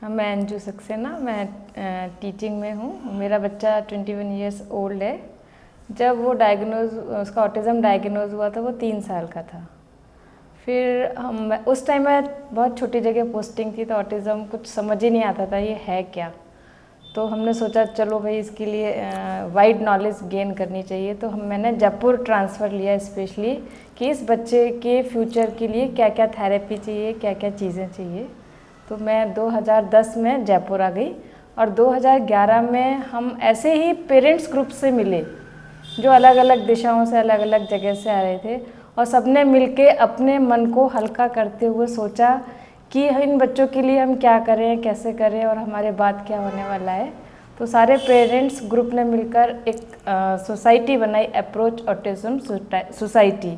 हाँ, मैं अंजू सक्सेना, मैं टीचिंग में हूँ। मेरा बच्चा 21 ईयर्स ओल्ड है। जब वो उसका ऑटिज़म डायग्नोज हुआ था वो 3 साल का था। फिर हम उस टाइम में बहुत छोटी जगह पोस्टिंग थी, तो ऑटिज़म कुछ समझ ही नहीं आता था ये है क्या। तो हमने सोचा चलो भाई इसके लिए वाइड नॉलेज गेन करनी चाहिए। तो मैंने जयपुर ट्रांसफ़र लिया स्पेशली कि इस बच्चे के फ्यूचर के लिए क्या क्या थेरेपी चाहिए, क्या क्या चीज़ें चाहिए। तो मैं 2010 में जयपुर आ गई और 2011 में हम ऐसे ही पेरेंट्स ग्रुप से मिले जो अलग अलग दिशाओं से, अलग अलग जगह से आ रहे थे, और सबने मिलके अपने मन को हल्का करते हुए सोचा कि इन बच्चों के लिए हम क्या करें, कैसे करें और हमारे बाद क्या होने वाला है। तो सारे पेरेंट्स ग्रुप ने मिलकर एक सोसाइटी बनाई, अप्रोच ऑटिज्म सोसाइटी।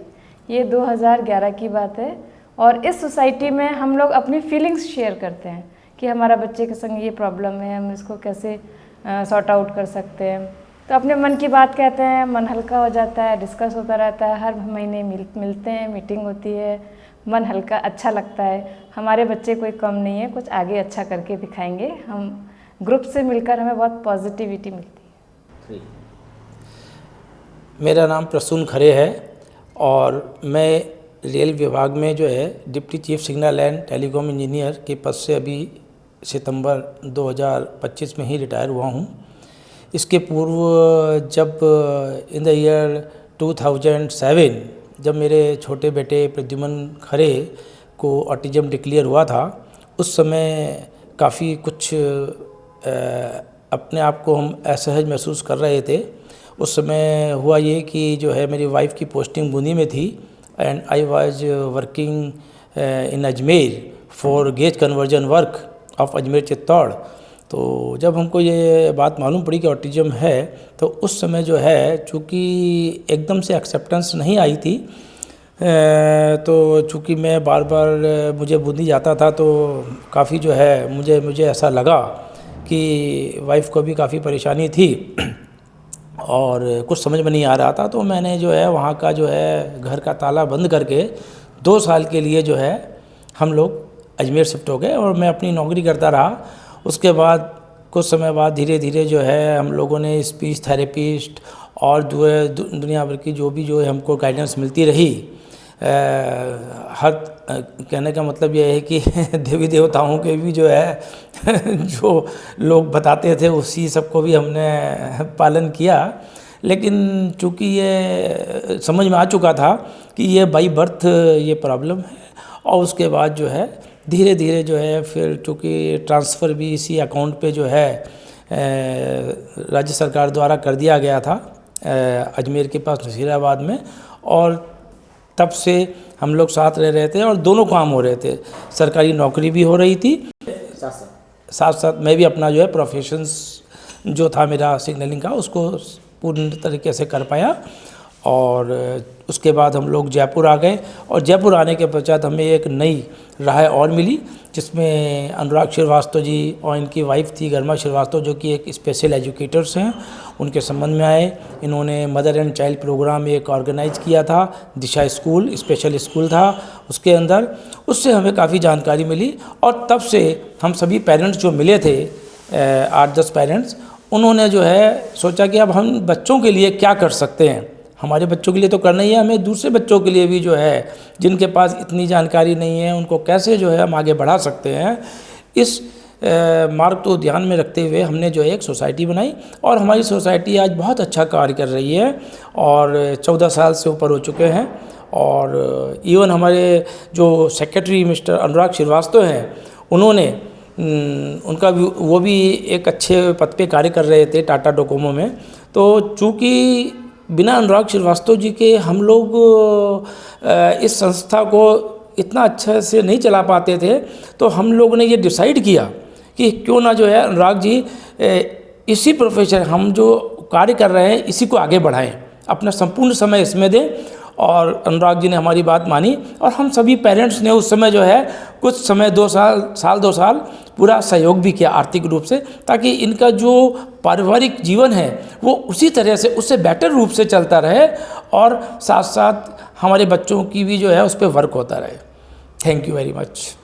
ये 2011 की बात है। और इस सोसाइटी में हम लोग अपनी फीलिंग्स शेयर करते हैं कि हमारा बच्चे के संग ये प्रॉब्लम है, हम इसको कैसे सॉर्ट आउट कर सकते हैं। तो अपने मन की बात कहते हैं, मन हल्का हो जाता है, डिस्कस होता रहता है। हर महीने मिलते हैं, मीटिंग होती है, मन हल्का अच्छा लगता है। हमारे बच्चे कोई कम नहीं है, कुछ आगे अच्छा करके दिखाएंगे। हम ग्रुप से मिलकर हमें बहुत पॉजिटिविटी मिलती है। मेरा नाम प्रसून खरे है और मैं रेल विभाग में जो है deputy chief signal and telecom engineer के पद से अभी सितंबर 2025 में ही रिटायर हुआ हूँ। इसके पूर्व जब इन द ईयर 2007 जब मेरे छोटे बेटे प्रद्युमन खरे को ऑटिज्म डिक्लेयर हुआ था, उस समय काफ़ी कुछ अपने आप को हम असहज महसूस कर रहे थे। उस समय हुआ ये कि जो है मेरी वाइफ की पोस्टिंग बूंदी में थी and I was working in Ajmer for gauge conversion work of Ajmer Chittor. तो जब हमको ये बात मालूम पड़ी कि ऑटिज्म है, तो उस समय जो है चूँकि एकदम से एक्सेप्टेंस नहीं आई थी, तो चूँकि मैं बार बार मुझे बूंदी जाता था, तो काफ़ी जो है मुझे ऐसा लगा कि वाइफ को भी काफ़ी परेशानी थी और कुछ समझ में नहीं आ रहा था। तो मैंने जो है वहाँ का जो है घर का ताला बंद करके 2 साल के लिए जो है हम लोग अजमेर शिफ्ट हो गए और मैं अपनी नौकरी करता रहा। उसके बाद कुछ समय बाद धीरे धीरे जो है हम लोगों ने स्पीच थेरेपिस्ट और जो है दुनिया भर की जो है हमको गाइडेंस मिलती रही। हर कहने का मतलब यह है कि देवी देवताओं के भी जो है जो लोग बताते थे उसी सबको भी हमने पालन किया। लेकिन चूँकि ये समझ में आ चुका था कि ये बाई बर्थ ये प्रॉब्लम है, और उसके बाद जो है धीरे धीरे जो है फिर चूँकि ट्रांसफ़र भी इसी अकाउंट पे जो है राज्य सरकार द्वारा कर दिया गया था अजमेर के पास नसीराबाद में, और तब से हम लोग साथ रह रहे थे और दोनों काम हो रहे थे। सरकारी नौकरी भी हो रही थी, साथ साथ मैं भी अपना जो है प्रोफेशंस जो था मेरा सिग्नलिंग का उसको पूर्ण तरीके से कर पाया। और उसके बाद हम लोग जयपुर आ गए और जयपुर आने के पश्चात हमें एक नई राह और मिली, जिसमें अनुराग श्रीवास्तव जी और इनकी वाइफ थी गरिमा श्रीवास्तव, जो कि एक स्पेशल एजुकेटर्स हैं, उनके संबंध में आए। इन्होंने मदर एंड चाइल्ड प्रोग्राम एक ऑर्गेनाइज किया था, दिशा स्कूल स्पेशल स्कूल था उसके अंदर। उससे हमें काफ़ी जानकारी मिली और तब से हम सभी पेरेंट्स जो मिले थे 8-10 पेरेंट्स, उन्होंने जो है सोचा कि अब हम बच्चों के लिए क्या कर सकते हैं। हमारे बच्चों के लिए तो करना ही है, हमें दूसरे बच्चों के लिए भी जो है जिनके पास इतनी जानकारी नहीं है उनको कैसे जो है हम आगे बढ़ा सकते हैं। इस मार्ग को ध्यान में रखते हुए हमने जो है एक सोसाइटी बनाई और हमारी सोसाइटी आज बहुत अच्छा कार्य कर रही है और 14 साल से ऊपर हो चुके हैं। और इवन हमारे जो सेक्रेटरी मिस्टर अनुराग श्रीवास्तव हैं, उन्होंने उनका भी वो भी एक अच्छे पद पे कार्य कर रहे थे टाटा डोकोमो में। तो चूँकि बिना अनुराग श्रीवास्तव जी के हम लोग इस संस्था को इतना अच्छे से नहीं चला पाते थे, तो हम लोगों ने ये डिसाइड किया कि क्यों ना जो है अनुराग जी इसी प्रोफेशन हम जो कार्य कर रहे हैं इसी को आगे बढ़ाएं, अपना संपूर्ण समय इसमें दें। और अनुराग जी ने हमारी बात मानी और हम सभी पेरेंट्स ने उस समय जो है कुछ समय 2 साल पूरा सहयोग भी किया आर्थिक रूप से, ताकि इनका जो पारिवारिक जीवन है वो उसी तरह से उससे बेटर रूप से चलता रहे और साथ साथ हमारे बच्चों की भी जो है उस पर वर्क होता रहे। Thank you very much.